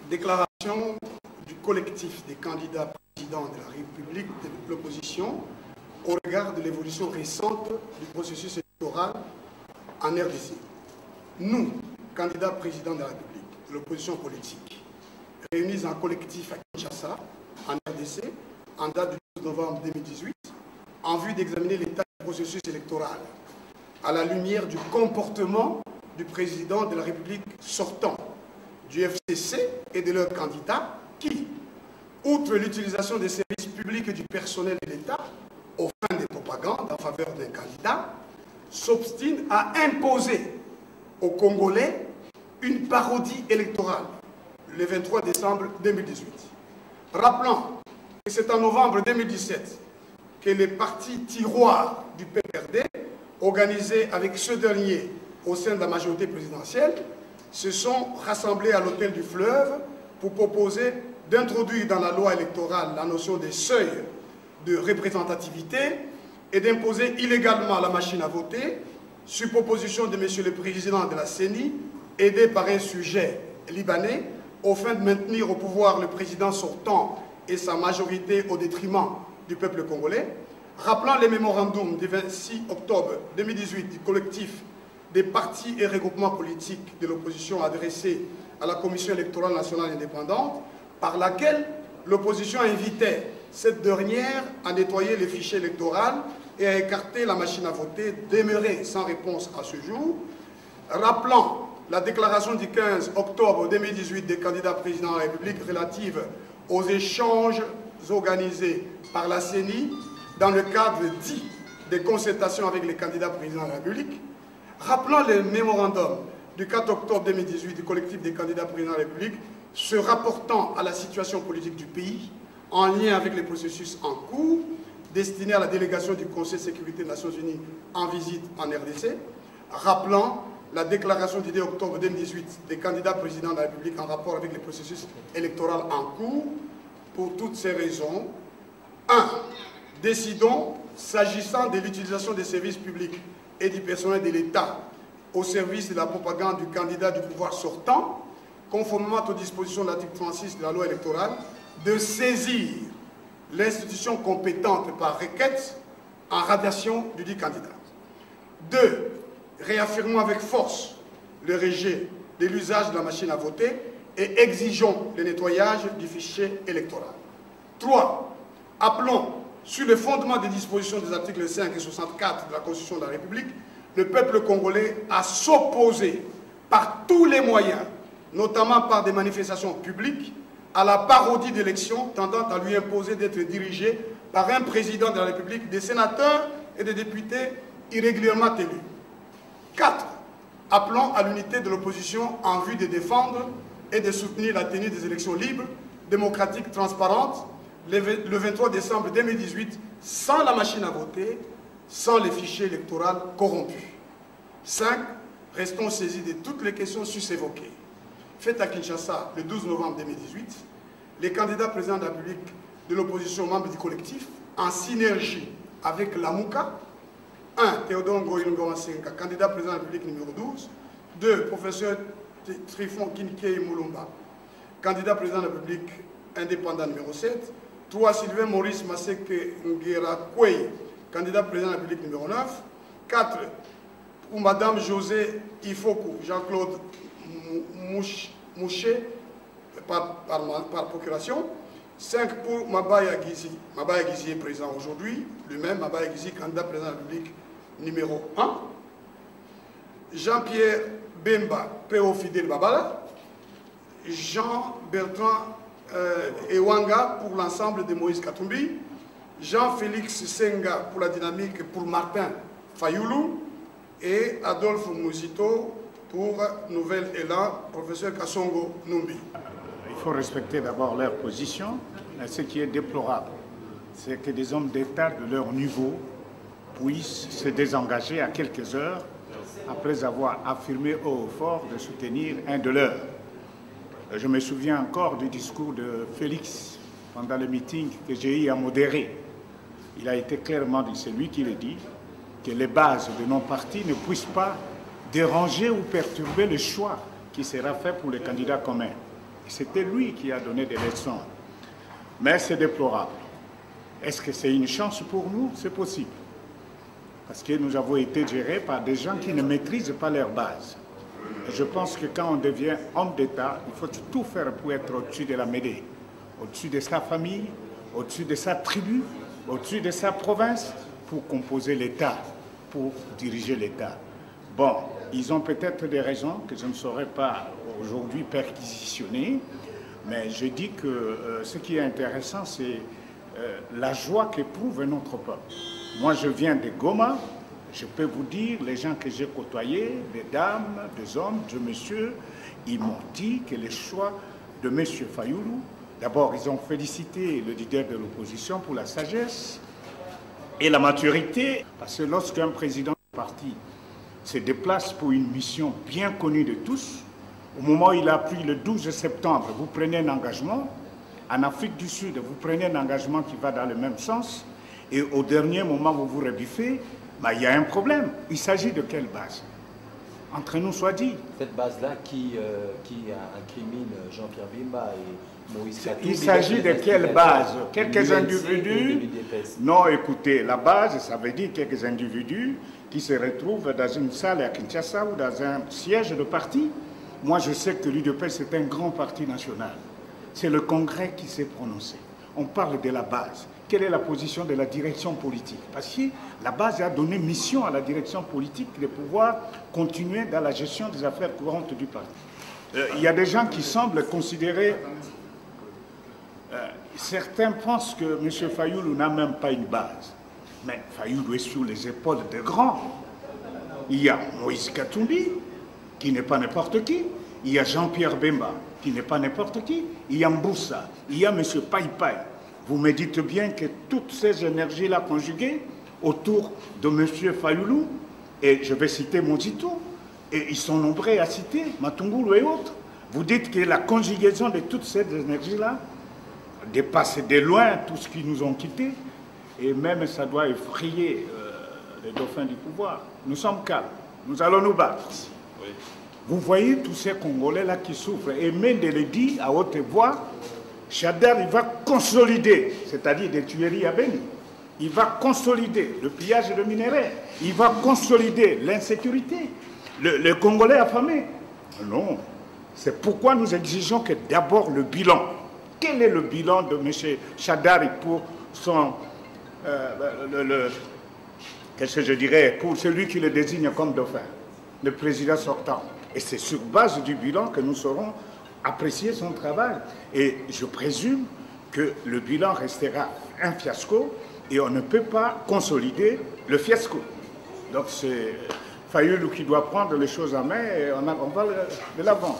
Déclaration du collectif des candidats présidents de la République de l'opposition au regard de l'évolution récente du processus électoral en RDC. Nous, candidats présidents de la République de l'opposition politique, réunis en collectif à Kinshasa, en RDC, en date du 12 novembre 2018, en vue d'examiner l'état du processus électoral à la lumière du comportement du président de la République sortant, du FCC et de leurs candidats qui, outre l'utilisation des services publics et du personnel de l'État aux fins de propagande en faveur d'un candidat, s'obstinent à imposer aux Congolais une parodie électorale le 23 décembre 2018. Rappelant que c'est en novembre 2017 que les partis tiroirs du PPRD, organisés avec ceux derniers au sein de la majorité présidentielle, se sont rassemblés à l'hôtel du Fleuve pour proposer d'introduire dans la loi électorale la notion des seuils de représentativité et d'imposer illégalement la machine à voter, sur proposition de M. le Président de la CENI, aidé par un sujet libanais, aux fins de maintenir au pouvoir le président sortant et sa majorité au détriment du peuple congolais, rappelant les mémorandums du 26 octobre 2018 du collectif des partis et regroupements politiques de l'opposition adressés à la Commission électorale nationale indépendante, par laquelle l'opposition invitait cette dernière à nettoyer les fichiers électoraux et à écarter la machine à voter, demeurée sans réponse à ce jour, rappelant la déclaration du 15 octobre 2018 des candidats présidents de la République relative aux échanges organisés par la CENI dans le cadre dit des concertations avec les candidats présidents de la République, rappelant les mémorandums du 4 octobre 2018 du collectif des candidats présidents de la République se rapportant à la situation politique du pays en lien avec les processus en cours destinés à la délégation du Conseil de sécurité des Nations Unies en visite en RDC, rappelant la déclaration du 2 octobre 2018 des candidats présidents de la République en rapport avec les processus électoraux en cours. Pour toutes ces raisons, 1. Décidons, s'agissant de l'utilisation des services publics et du personnel de l'État au service de la propagande du candidat du pouvoir sortant, conformément aux dispositions de l'article 36 de la loi électorale, de saisir l'institution compétente par requête en radiation du dit candidat. 2. Réaffirmons avec force le rejet de l'usage de la machine à voter et exigeons le nettoyage du fichier électoral. 3. Appelons, sur le fondement des dispositions des articles 5 et 64 de la Constitution de la République, le peuple congolais à s'opposer par tous les moyens, notamment par des manifestations publiques, à la parodie d'élections tendant à lui imposer d'être dirigé par un président de la République, des sénateurs et des députés irrégulièrement élus. 4. Appelons à l'unité de l'opposition en vue de défendre et de soutenir la tenue des élections libres, démocratiques, transparentes, le 23 décembre 2018, sans la machine à voter, sans les fichiers électoraux corrompus. 5. Restons saisis de toutes les questions sus-évoquées. Faites à Kinshasa le 12 novembre 2018, les candidats présidents de la République de l'opposition membres du collectif, en synergie avec la MOUCA, 1. Théodore Ngoï Senga, candidat président de la République numéro 12. 2. Professeur Trifon Kinkei Moulumba, candidat président de la République indépendant numéro 7. 3. Sylvain Maurice Maseke Ngera-Kwei, candidat président de la République numéro 9. 4. Pour Madame José Ifoku, Jean-Claude Mouché, par procuration. 5 pour Mabaya Gizi. Mabaya Gizi est présent aujourd'hui. Lui-même, Mabaya Gizi, candidat président de la République numéro 1. Jean-Pierre Bemba, P.O. Fidel Babala. Jean-Bertrand Ewanga pour l'ensemble de Moïse Katumbi. Jean-Félix Senga pour la dynamique pour Martin Fayoulou. Et Adolphe Mouzito pour Nouvel Élan, professeur Kassongo Numbi. Il faut respecter d'abord leur position. Ce qui est déplorable, c'est que des hommes d'État de leur niveau puissent se désengager à quelques heures après avoir affirmé haut et fort de soutenir un de leurs. Je me souviens encore du discours de Félix pendant le meeting que j'ai eu à modérer. Il a été clairement dit, c'est lui qui le dit, que les bases de nos partis ne puissent pas déranger ou perturber le choix qui sera fait pour les candidats communs. C'était lui qui a donné des leçons. Mais c'est déplorable. Est-ce que c'est une chance pour nous? C'est possible. Parce que nous avons été gérés par des gens qui ne maîtrisent pas leur base. Et je pense que quand on devient homme d'État, il faut tout faire pour être au-dessus de la mêlée, au-dessus de sa famille, au-dessus de sa tribu, au-dessus de sa province, pour composer l'État, pour diriger l'État. Bon, ils ont peut-être des raisons que je ne saurais pas aujourd'hui perquisitionner, mais je dis que ce qui est intéressant, c'est la joie qu'éprouve notre peuple. Moi, je viens de Goma. Je peux vous dire, les gens que j'ai côtoyés, des dames, des hommes, des messieurs, ils m'ont dit que le choix de M. Fayulu, d'abord, ils ont félicité le leader de l'opposition pour la sagesse et la maturité, parce que lorsqu'un président du parti se déplace pour une mission bien connue de tous, au moment où il a pris le 12 septembre, vous prenez un engagement. En Afrique du Sud, vous prenez un engagement qui va dans le même sens, et au dernier moment, vous vous rebiffez, bah, il y a un problème. Il s'agit de quelle base? Entre nous soit dit. Cette base-là qui incrimine Jean-Pierre Bemba et Moïse Katumbi. Il s'agit de quelle base? Quelques individus? Non, écoutez, la base, ça veut dire quelques individus qui se retrouvent dans une salle à Kinshasa ou dans un siège de parti. Moi, je sais que l'UDPS, c'est un grand parti national. C'est le Congrès qui s'est prononcé. On parle de la base. Quelle est la position de la direction politique? Parce que la base a donné mission à la direction politique de pouvoir continuer dans la gestion des affaires courantes du parti. Il y a des gens qui semblent considérer... certains pensent que M. Fayulu n'a même pas une base. Mais Fayulu est sur les épaules des grands. Il y a Moïse Katumbi, qui n'est pas n'importe qui. Il y a Jean-Pierre Bemba, qui n'est pas n'importe qui. Il y a Mboussa, il y a M. Païpaï. Vous me dites bien que toutes ces énergies-là conjuguées autour de M. Fayulu, et je vais citer Mozito, et ils sont nombreux à citer, Matungulu et autres. Vous dites que la conjugaison de toutes ces énergies-là dépasse de loin tout ce qui nous ont quittés, et même ça doit effrayer les dauphins du pouvoir. Nous sommes calmes, nous allons nous battre. Oui. Vous voyez tous ces Congolais-là qui souffrent, et même de le dire à haute voix, Chadar, il va consolider, c'est-à-dire des tueries à Beni. Il va consolider le pillage de minerais. Il va consolider l'insécurité. Le Congolais affamé. Non. C'est pourquoi nous exigeons que d'abord le bilan. Quel est le bilan de M. Chadar pour son... qu'est-ce que je dirais? Pour celui qui le désigne comme dauphin, le président sortant. Et c'est sur base du bilan que nous saurons apprécier son travail. Et je présume que le bilan restera un fiasco et on ne peut pas consolider le fiasco. Donc c'est Fayulu qui doit prendre les choses en main et on va de l'avant.